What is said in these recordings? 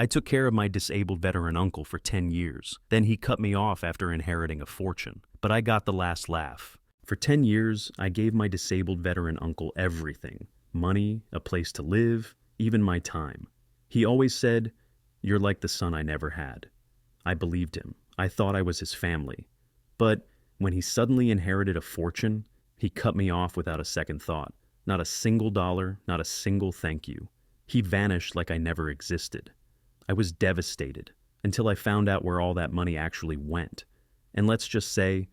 I took care of my disabled veteran uncle for 10 years. Then he cut me off after inheriting a fortune. But I got the last laugh. For 10 years, I gave my disabled veteran uncle everything. Money, a place to live, even my time. He always said, "You're like the son I never had." I believed him. I thought I was his family. But when he suddenly inherited a fortune, he cut me off without a second thought. Not a single dollar, not a single thank you. He vanished like I never existed. I was devastated until I found out where all that money actually went. And let's just say,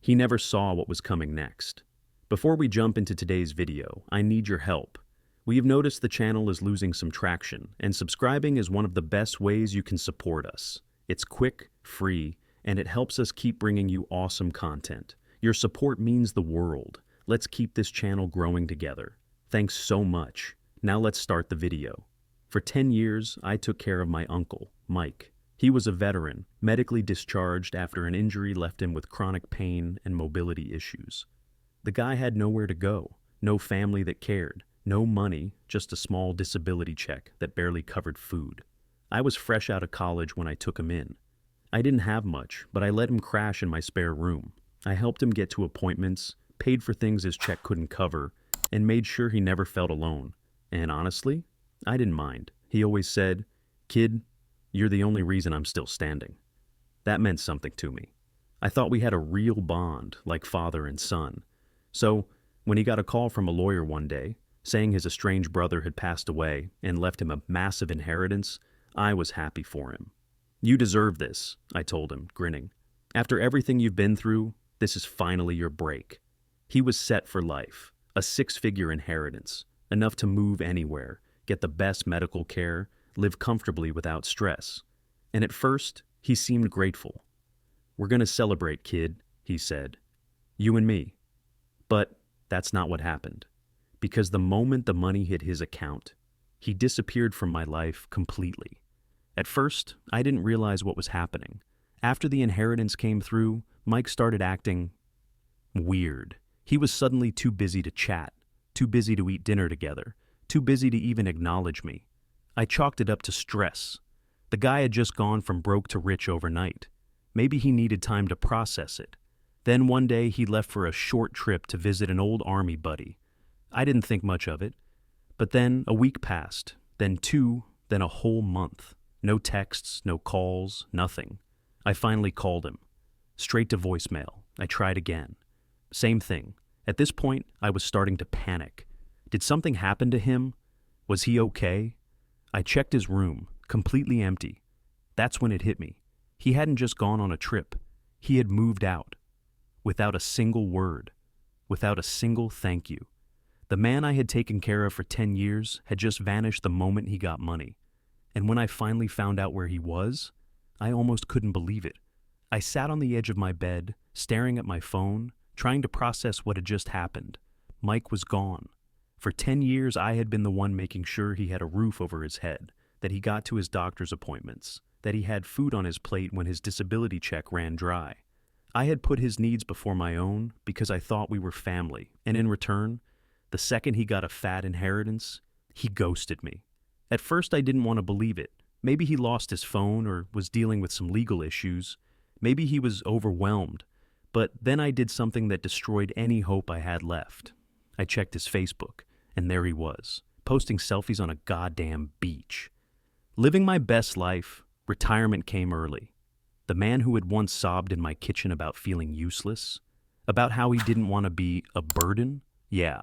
he never saw what was coming next. Before we jump into today's video, I need your help. We have noticed the channel is losing some traction, and subscribing is one of the best ways you can support us. It's quick, free, and it helps us keep bringing you awesome content. Your support means the world. Let's keep this channel growing together. Thanks so much. Now let's start the video. For 10 years, I took care of my uncle, Mike. He was a veteran, medically discharged after an injury left him with chronic pain and mobility issues. The guy had nowhere to go, no family that cared, no money, just a small disability check that barely covered food. I was fresh out of college when I took him in. I didn't have much, but I let him crash in my spare room. I helped him get to appointments, paid for things his check couldn't cover, and made sure he never felt alone. And honestly, I didn't mind. He always said, "Kid, you're the only reason I'm still standing." That meant something to me. I thought we had a real bond, like father and son. So, when he got a call from a lawyer one day, saying his estranged brother had passed away and left him a massive inheritance, I was happy for him. "You deserve this," I told him, grinning. "After everything you've been through, this is finally your break." He was set for life, a six-figure inheritance, enough to move anywhere, get the best medical care, live comfortably without stress. And at first, he seemed grateful. "We're gonna celebrate, kid," he said. "You and me." But that's not what happened. Because the moment the money hit his account, he disappeared from my life completely. At first, I didn't realize what was happening. After the inheritance came through, Mike started acting weird. He was suddenly too busy to chat, too busy to eat dinner together, too busy to even acknowledge me. I chalked it up to stress. The guy had just gone from broke to rich overnight. Maybe he needed time to process it. Then one day he left for a short trip to visit an old army buddy. I didn't think much of it. But then a week passed, then two, then a whole month. No texts, no calls, nothing. I finally called him. Straight to voicemail. I tried again. Same thing. At this point, I was starting to panic. Did something happen to him? Was he okay? I checked his room, completely empty. That's when it hit me. He hadn't just gone on a trip. He had moved out. Without a single word. Without a single thank you. The man I had taken care of for 10 years had just vanished the moment he got money. And when I finally found out where he was, I almost couldn't believe it. I sat on the edge of my bed, staring at my phone, trying to process what had just happened. Mike was gone. For 10 years, I had been the one making sure he had a roof over his head, that he got to his doctor's appointments, that he had food on his plate when his disability check ran dry. I had put his needs before my own because I thought we were family, and in return, the second he got a fat inheritance, he ghosted me. At first, I didn't want to believe it. Maybe he lost his phone or was dealing with some legal issues. Maybe he was overwhelmed. But then I did something that destroyed any hope I had left. I checked his Facebook, and there he was, posting selfies on a goddamn beach. Living my best life, retirement came early. The man who had once sobbed in my kitchen about feeling useless, about how he didn't want to be a burden, yeah,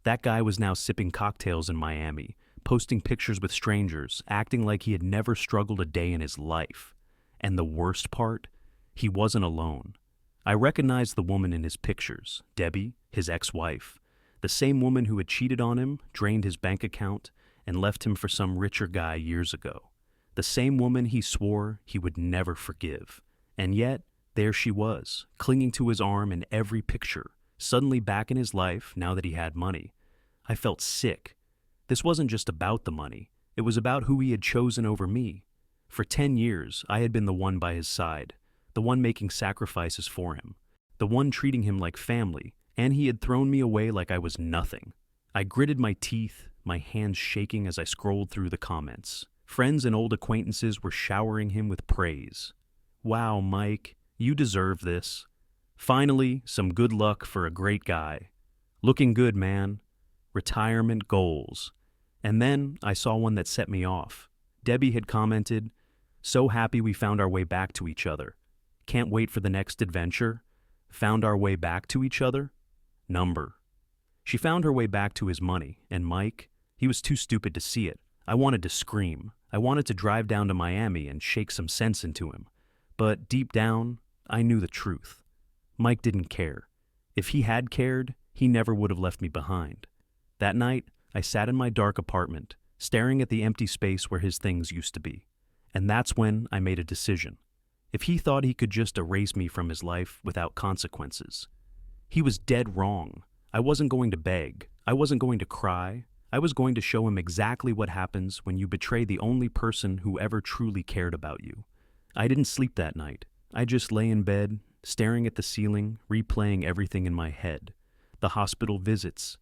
that guy was now sipping cocktails in Miami, posting pictures with strangers, acting like he had never struggled a day in his life. And the worst part, he wasn't alone. I recognized the woman in his pictures, Debbie, his ex-wife, the same woman who had cheated on him, drained his bank account, and left him for some richer guy years ago. The same woman he swore he would never forgive. And yet, there she was, clinging to his arm in every picture, suddenly back in his life now that he had money. I felt sick. This wasn't just about the money. It was about who he had chosen over me. For 10 years, I had been the one by his side, the one making sacrifices for him, the one treating him like family, and he had thrown me away like I was nothing. I gritted my teeth, my hands shaking as I scrolled through the comments. Friends and old acquaintances were showering him with praise. Wow, Mike, you deserve this. Finally, some good luck for a great guy. Looking good, man. Retirement goals. And then I saw one that set me off. Debbie had commented, "So happy we found our way back to each other. Can't wait for the next adventure. Found our way back to each other?" Number. She found her way back to his money, and Mike, he was too stupid to see it. I wanted to scream. I wanted to drive down to Miami and shake some sense into him. But deep down, I knew the truth. Mike didn't care. If he had cared, he never would have left me behind. That night, I sat in my dark apartment, staring at the empty space where his things used to be. And that's when I made a decision. If he thought he could just erase me from his life without consequences, he was dead wrong. I wasn't going to beg. I wasn't going to cry. I was going to show him exactly what happens when you betray the only person who ever truly cared about you. I didn't sleep that night. I just lay in bed, staring at the ceiling, replaying everything in my head. The hospital visits,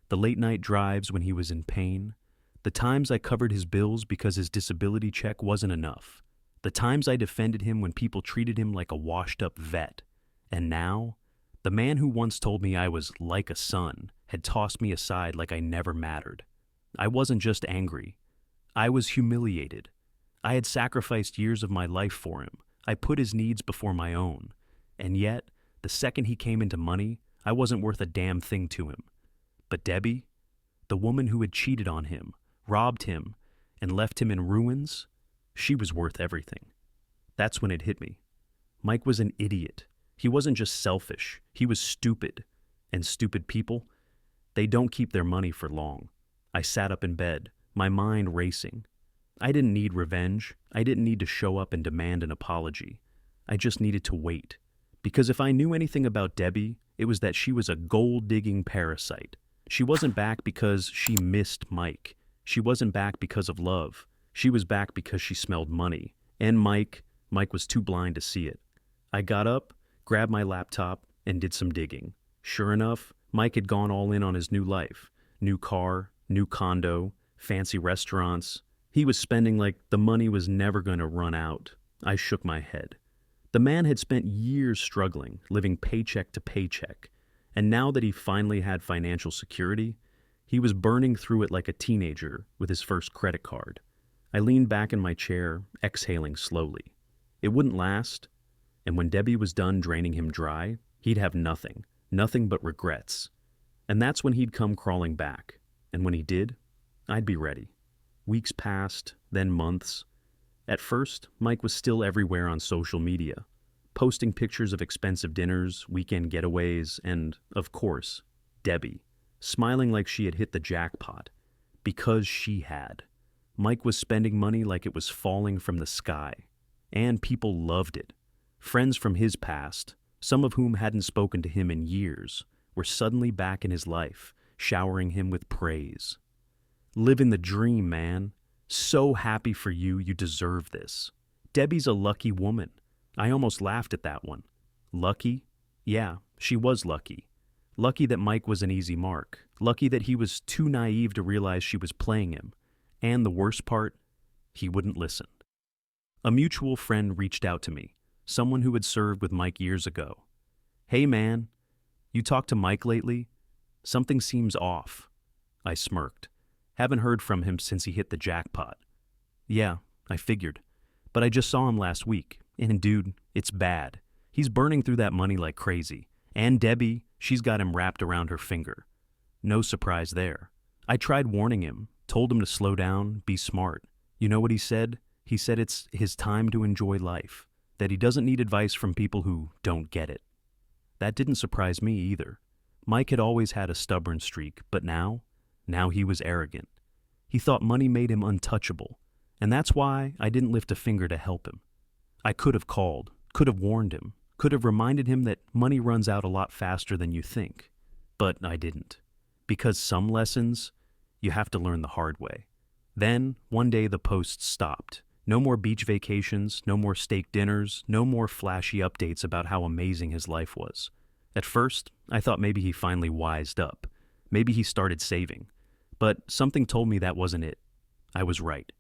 the late night drives when he was in pain, the times I covered his bills because his disability check wasn't enough, the times I defended him when people treated him like a washed-up vet. And now, the man who once told me I was like a son had tossed me aside like I never mattered. I wasn't just angry. I was humiliated. I had sacrificed years of my life for him. I put his needs before my own. And yet, the second he came into money, I wasn't worth a damn thing to him. But Debbie, the woman who had cheated on him, robbed him, and left him in ruins, she was worth everything. That's when it hit me. Mike was an idiot. He wasn't just selfish, he was stupid. And stupid people, they don't keep their money for long. I sat up in bed, my mind racing. I didn't need revenge. I didn't need to show up and demand an apology. I just needed to wait. Because if I knew anything about Debbie, it was that she was a gold-digging parasite. She wasn't back because she missed Mike. She wasn't back because of love. She was back because she smelled money. And Mike was too blind to see it. I got up, grabbed my laptop, and did some digging. Sure enough, Mike had gone all in on his new life. New car, new condo, fancy restaurants. He was spending like the money was never going to run out. I shook my head. The man had spent years struggling, living paycheck to paycheck. And now that he finally had financial security, he was burning through it like a teenager with his first credit card. I leaned back in my chair, exhaling slowly. It wouldn't last. And when Debbie was done draining him dry, he'd have nothing but regrets. And that's when he'd come crawling back. And when he did, I'd be ready. Weeks passed, then months. At first, Mike was still everywhere on social media, posting pictures of expensive dinners, weekend getaways, and, of course, Debbie, smiling like she had hit the jackpot. Because she had. Mike was spending money like it was falling from the sky. And people loved it. Friends from his past, some of whom hadn't spoken to him in years, were suddenly back in his life, showering him with praise. Living the dream, man. So happy for you, you deserve this. Debbie's a lucky woman. I almost laughed at that one. Lucky? Yeah, she was lucky. Lucky that Mike was an easy mark. Lucky that he was too naive to realize she was playing him. And the worst part, he wouldn't listen. A mutual friend reached out to me, someone who had served with Mike years ago. "Hey man, you talked to Mike lately? Something seems off." I smirked. "Haven't heard from him since he hit the jackpot." "Yeah, I figured. But I just saw him last week, and dude, it's bad. He's burning through that money like crazy. And Debbie, she's got him wrapped around her finger." No surprise there. I tried warning him, told him to slow down, be smart. You know what he said? He said it's his time to enjoy life, that he doesn't need advice from people who don't get it. That didn't surprise me either. Mike had always had a stubborn streak, but now he was arrogant. He thought money made him untouchable, and that's why I didn't lift a finger to help him. I could have called, could have warned him, could have reminded him that money runs out a lot faster than you think, but I didn't. Because some lessons, you have to learn the hard way. Then, one day the posts stopped. No more beach vacations, no more steak dinners, no more flashy updates about how amazing his life was. At first, I thought maybe he finally wised up. Maybe he started saving. But something told me that wasn't it. I was right.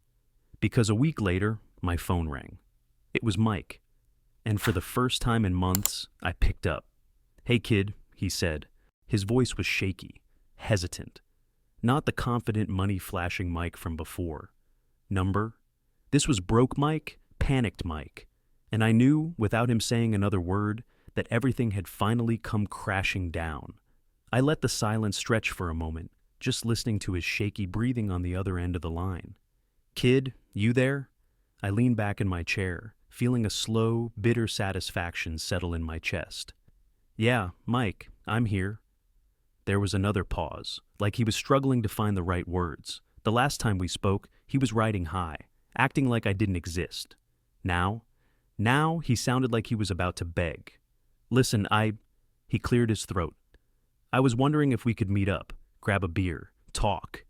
Because a week later, my phone rang. It was Mike. And for the first time in months, I picked up. "Hey kid," he said. His voice was shaky, hesitant. Not the confident money-flashing Mike from before. Number? This was broke Mike, panicked Mike. And I knew, without him saying another word, that everything had finally come crashing down. I let the silence stretch for a moment, just listening to his shaky breathing on the other end of the line. "Kid, you there?" I leaned back in my chair, feeling a slow, bitter satisfaction settle in my chest. "Yeah, Mike, I'm here." There was another pause, like he was struggling to find the right words. The last time we spoke, he was riding high, acting like I didn't exist. Now he sounded like he was about to beg. "Listen, He cleared his throat. "I was wondering if we could meet up, grab a beer, talk."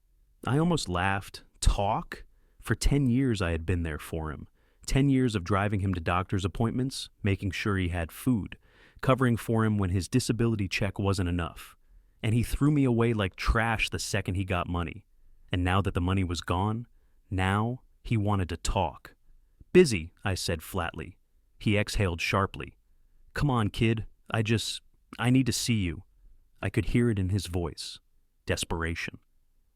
I almost laughed. Talk? For 10 years I had been there for him. 10 years of driving him to doctor's appointments, making sure he had food, covering for him when his disability check wasn't enough. And he threw me away like trash the second he got money. And now that the money was gone, now he wanted to talk. "Busy," I said flatly. He exhaled sharply. "Come on, kid. I need to see you." I could hear it in his voice. Desperation.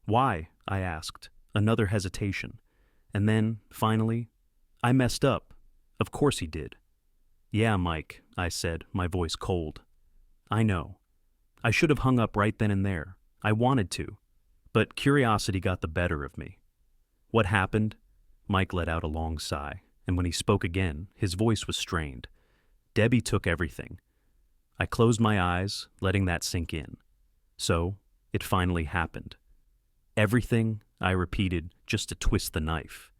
"Why?" I asked. Another hesitation. And then, finally, "I messed up." Of course he did. "Yeah, Mike," I said, my voice cold. "I know. I should have hung up right then and there. I wanted to. But curiosity got the better of me." "What happened?" Mike let out a long sigh, and when he spoke again, his voice was strained. "Debbie took everything." I closed my eyes, letting that sink in. So, it finally happened. "Everything," I repeated, just to twist the knife.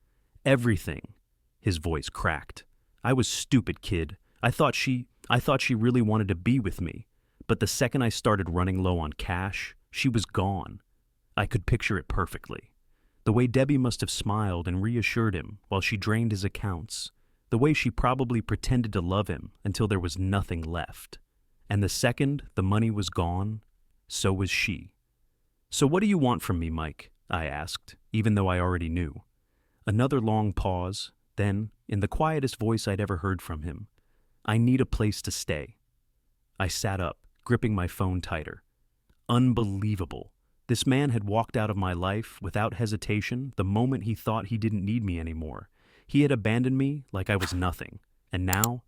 "Everything." His voice cracked. "I was stupid, kid. I thought she really wanted to be with me. But the second I started running low on cash, she was gone." I could picture it perfectly. The way Debbie must have smiled and reassured him while she drained his accounts. The way she probably pretended to love him until there was nothing left. And the second the money was gone, so was she. "So what do you want from me, Mike?" I asked, even though I already knew. Another long pause, then, in the quietest voice I'd ever heard from him, "I need a place to stay." I sat up, gripping my phone tighter. Unbelievable. This man had walked out of my life without hesitation the moment he thought he didn't need me anymore. He had abandoned me like I was nothing. And now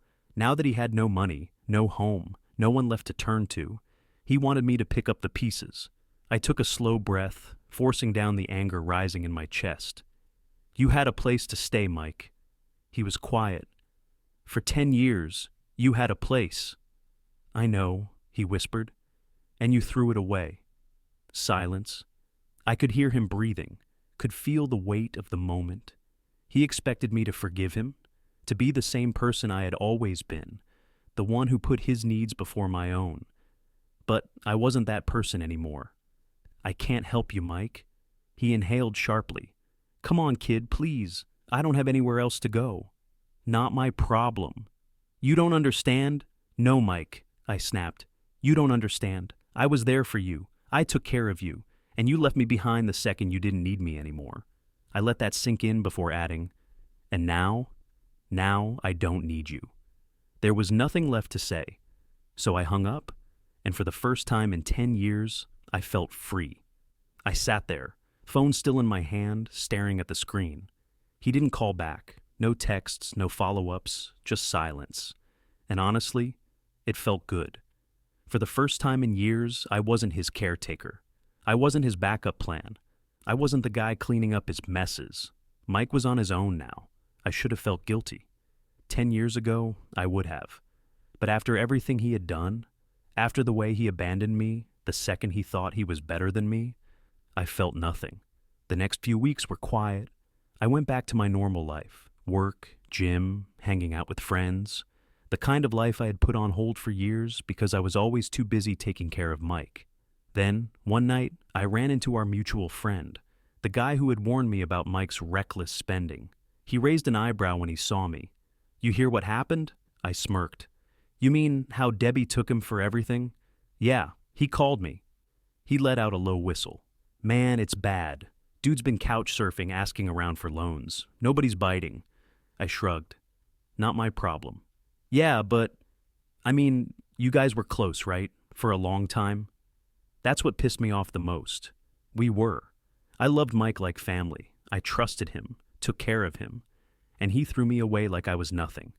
that he had no money, no home, no one left to turn to, he wanted me to pick up the pieces. I took a slow breath, forcing down the anger rising in my chest. "You had a place to stay, Mike." He was quiet. "For 10 years, you had a place." "I know," he whispered. "And you threw it away." Silence. I could hear him breathing, could feel the weight of the moment. He expected me to forgive him, to be the same person I had always been, the one who put his needs before my own. But I wasn't that person anymore. "I can't help you, Mike." He inhaled sharply. "Come on, kid, please. I don't have anywhere else to go." "Not my problem." "You don't understand?" "No, Mike," I snapped. "You don't understand. I was there for you. I took care of you, and you left me behind the second you didn't need me anymore." I let that sink in before adding, "And now I don't need you." There was nothing left to say, so I hung up, and for the first time in 10 years, I felt free. I sat there, phone still in my hand, staring at the screen. He didn't call back. No texts, no follow-ups, just silence. And honestly, it felt good. For the first time in years, I wasn't his caretaker. I wasn't his backup plan. I wasn't the guy cleaning up his messes. Mike was on his own now. I should have felt guilty. 10 years ago, I would have. But after everything he had done, after the way he abandoned me the second he thought he was better than me, I felt nothing. The next few weeks were quiet. I went back to my normal life. Work, gym, hanging out with friends. The kind of life I had put on hold for years because I was always too busy taking care of Mike. Then, one night, I ran into our mutual friend, the guy who had warned me about Mike's reckless spending. He raised an eyebrow when he saw me. "You hear what happened?" I smirked. "You mean how Debbie took him for everything?" "Yeah, he called me." He let out a low whistle. "Man, it's bad. Dude's been couch surfing, asking around for loans. Nobody's biting. I shrugged. Not my problem. Yeah, but, I mean, you guys were close, right? For a long time? That's what pissed me off the most. We were. I loved Mike like family. I trusted him, took care of him, and he threw me away like I was nothing.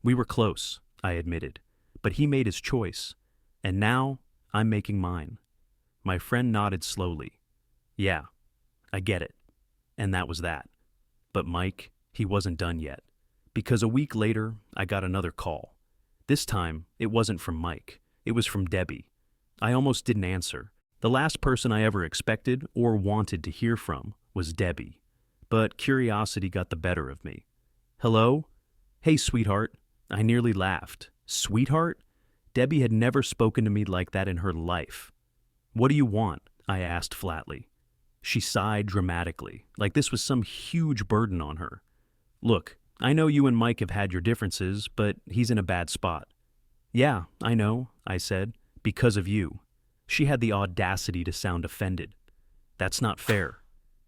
We were close, I admitted, but he made his choice, and now I'm making mine. My friend nodded slowly. Yeah, I get it. And that was that. But Mike, he wasn't done yet, because a week later, I got another call. This time, it wasn't from Mike. It was from Debbie. I almost didn't answer. The last person I ever expected or wanted to hear from was Debbie. But curiosity got the better of me. Hello? Hey, sweetheart. I nearly laughed. Sweetheart? Debbie had never spoken to me like that in her life. What do you want? I asked flatly. She sighed dramatically, like this was some huge burden on her. Look, I know you and Mike have had your differences, but he's in a bad spot. Yeah, I know, I said, because of you. She had the audacity to sound offended. That's not fair.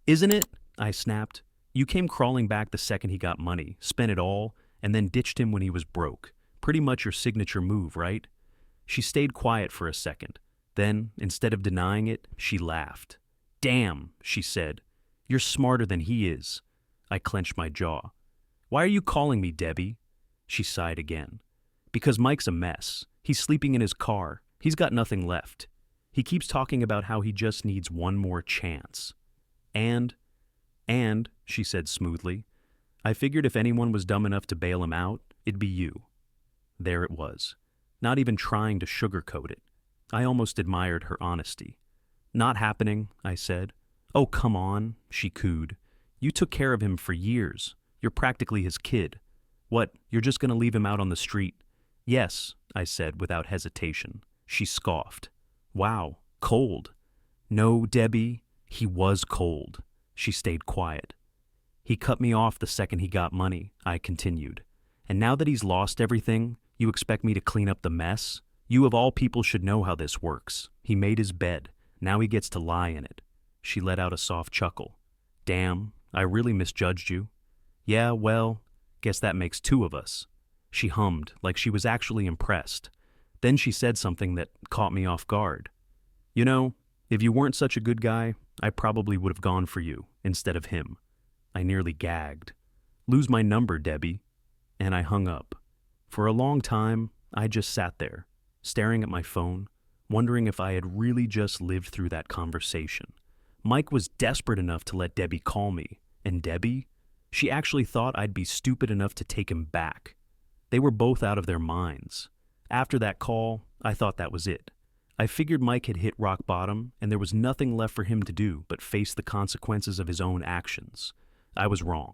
Isn't it? I snapped. You came crawling back the second he got money, spent it all, and then ditched him when he was broke. Pretty much your signature move, right? She stayed quiet for a second. Then, instead of denying it, she laughed. Damn, she said. You're smarter than he is. I clenched my jaw. Why are you calling me, Debbie? She sighed again. Because Mike's a mess. He's sleeping in his car. He's got nothing left. He keeps talking about how he just needs one more chance. And, she said smoothly, I figured if anyone was dumb enough to bail him out, it'd be you. There it was. Not even trying to sugarcoat it. I almost admired her honesty. Not happening, I said. Oh, come on, she cooed. You took care of him for years. You're practically his kid. What, you're just going to leave him out on the street? Yes, I said without hesitation. She scoffed. Wow, cold. No, Debbie, he was cold. She stayed quiet. He cut me off the second he got money, I continued. And now that he's lost everything, you expect me to clean up the mess? You of all people should know how this works. He made his bed. Now he gets to lie in it. She let out a soft chuckle. Damn, I really misjudged you. Yeah, well, guess that makes two of us. She hummed like she was actually impressed. Then she said something that caught me off guard. You know, if you weren't such a good guy, I probably would have gone for you instead of him. I nearly gagged. Lose my number, Debbie. And I hung up. For a long time, I just sat there, staring at my phone, wondering if I had really just lived through that conversation. Mike was desperate enough to let Debbie call me, and Debbie, she actually thought I'd be stupid enough to take him back. They were both out of their minds. After that call, I thought that was it. I figured Mike had hit rock bottom, and there was nothing left for him to do but face the consequences of his own actions. I was wrong,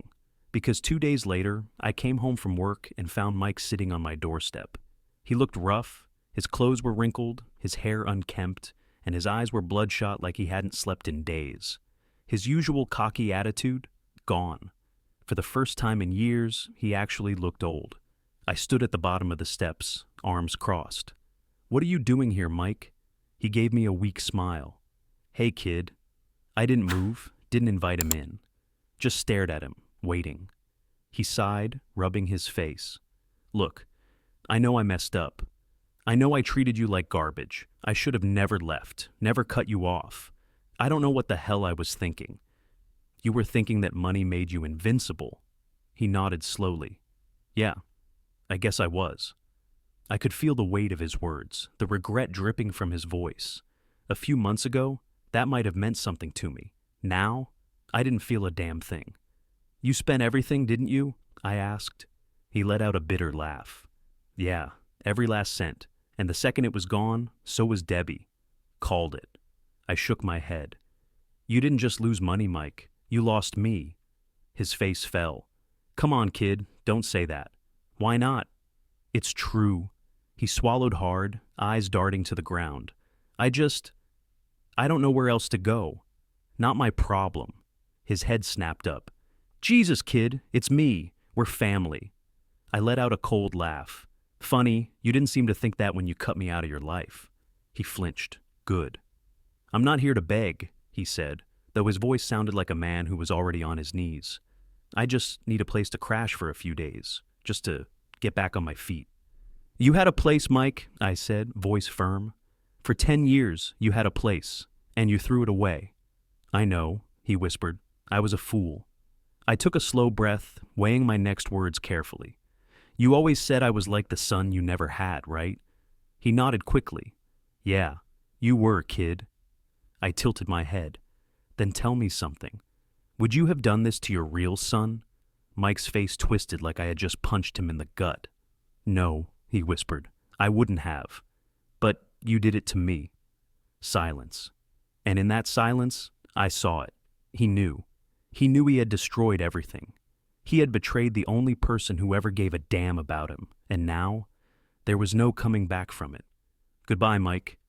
because 2 days later, I came home from work and found Mike sitting on my doorstep. He looked rough, his clothes were wrinkled, his hair unkempt, and his eyes were bloodshot like he hadn't slept in days. His usual cocky attitude, gone. For the first time in years, he actually looked old. I stood at the bottom of the steps, arms crossed. What are you doing here, Mike? He gave me a weak smile. Hey, kid. I didn't move, didn't invite him in. Just stared at him, waiting. He sighed, rubbing his face. Look, I know I messed up. I know I treated you like garbage. I should have never left, never cut you off. I don't know what the hell I was thinking. You were thinking that money made you invincible. He nodded slowly. Yeah, I guess I was. I could feel the weight of his words, the regret dripping from his voice. A few months ago, that might have meant something to me. Now, I didn't feel a damn thing. You spent everything, didn't you? I asked. He let out a bitter laugh. Yeah, every last cent. And the second it was gone, so was Debbie. Called it. I shook my head. You didn't just lose money, Mike. You lost me. His face fell. Come on, kid, don't say that. Why not? It's true. He swallowed hard, eyes darting to the ground. I don't know where else to go. Not my problem. His head snapped up. Jesus, kid, it's me. We're family. I let out a cold laugh. Funny, you didn't seem to think that when you cut me out of your life. He flinched. Good. I'm not here to beg, he said, though his voice sounded like a man who was already on his knees. "I just need a place to crash for a few days, just to get back on my feet." "You had a place, Mike," I said, voice firm. "For 10 years, you had a place, and you threw it away." "I know," he whispered. "I was a fool." I took a slow breath, weighing my next words carefully. "You always said I was like the son you never had, right?" He nodded quickly. "Yeah, you were, kid." I tilted my head. "Then tell me something. Would you have done this to your real son?" Mike's face twisted like I had just punched him in the gut. "No," he whispered. "I wouldn't have. But you did it to me." Silence. And in that silence, I saw it. He knew. He knew he had destroyed everything. He had betrayed the only person who ever gave a damn about him. And now, there was no coming back from it. "Goodbye, Mike."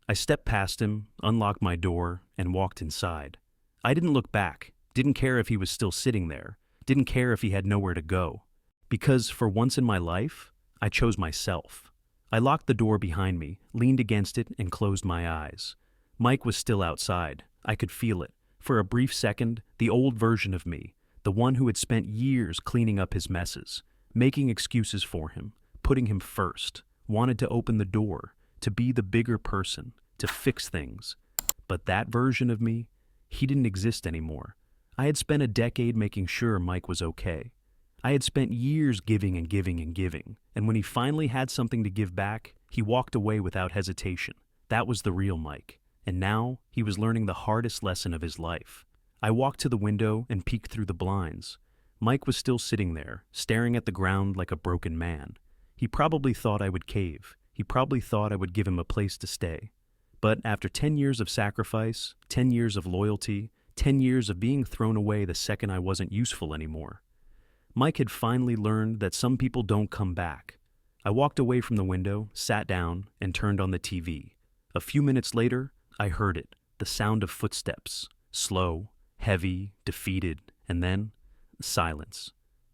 I stepped past him, unlocked my door, and walked inside. I didn't look back, didn't care if he was still sitting there, didn't care if he had nowhere to go. Because for once in my life, I chose myself. I locked the door behind me, leaned against it, and closed my eyes. Mike was still outside. I could feel it. For a brief second, the old version of me, the one who had spent years cleaning up his messes, making excuses for him, putting him first, wanted to open the door, to be the bigger person, to fix things. But that version of me, he didn't exist anymore. I had spent a decade making sure Mike was okay. I had spent years giving and giving and giving, and when he finally had something to give back, he walked away without hesitation. That was the real Mike. And now, he was learning the hardest lesson of his life. I walked to the window and peeked through the blinds. Mike was still sitting there, staring at the ground like a broken man. He probably thought I would cave. He probably thought I would give him a place to stay. But after 10 years of sacrifice, 10 years of loyalty, 10 years of being thrown away the second I wasn't useful anymore, Mike had finally learned that some people don't come back. I walked away from the window, sat down, and turned on the TV. A few minutes later, I heard it, the sound of footsteps, slow, heavy, defeated, and then silence.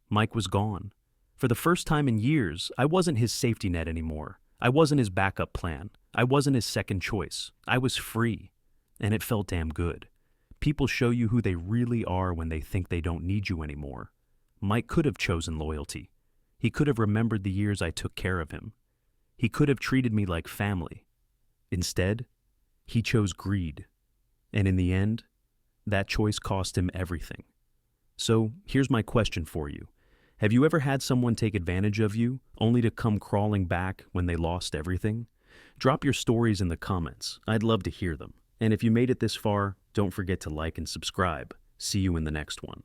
Mike was gone. For the first time in years, I wasn't his safety net anymore. I wasn't his backup plan. I wasn't his second choice. I was free, and it felt damn good. People show you who they really are when they think they don't need you anymore. Mike could have chosen loyalty. He could have remembered the years I took care of him. He could have treated me like family. Instead, he chose greed. And in the end, that choice cost him everything. So here's my question for you. Have you ever had someone take advantage of you, only to come crawling back when they lost everything? Drop your stories in the comments. I'd love to hear them. And if you made it this far, don't forget to like and subscribe. See you in the next one.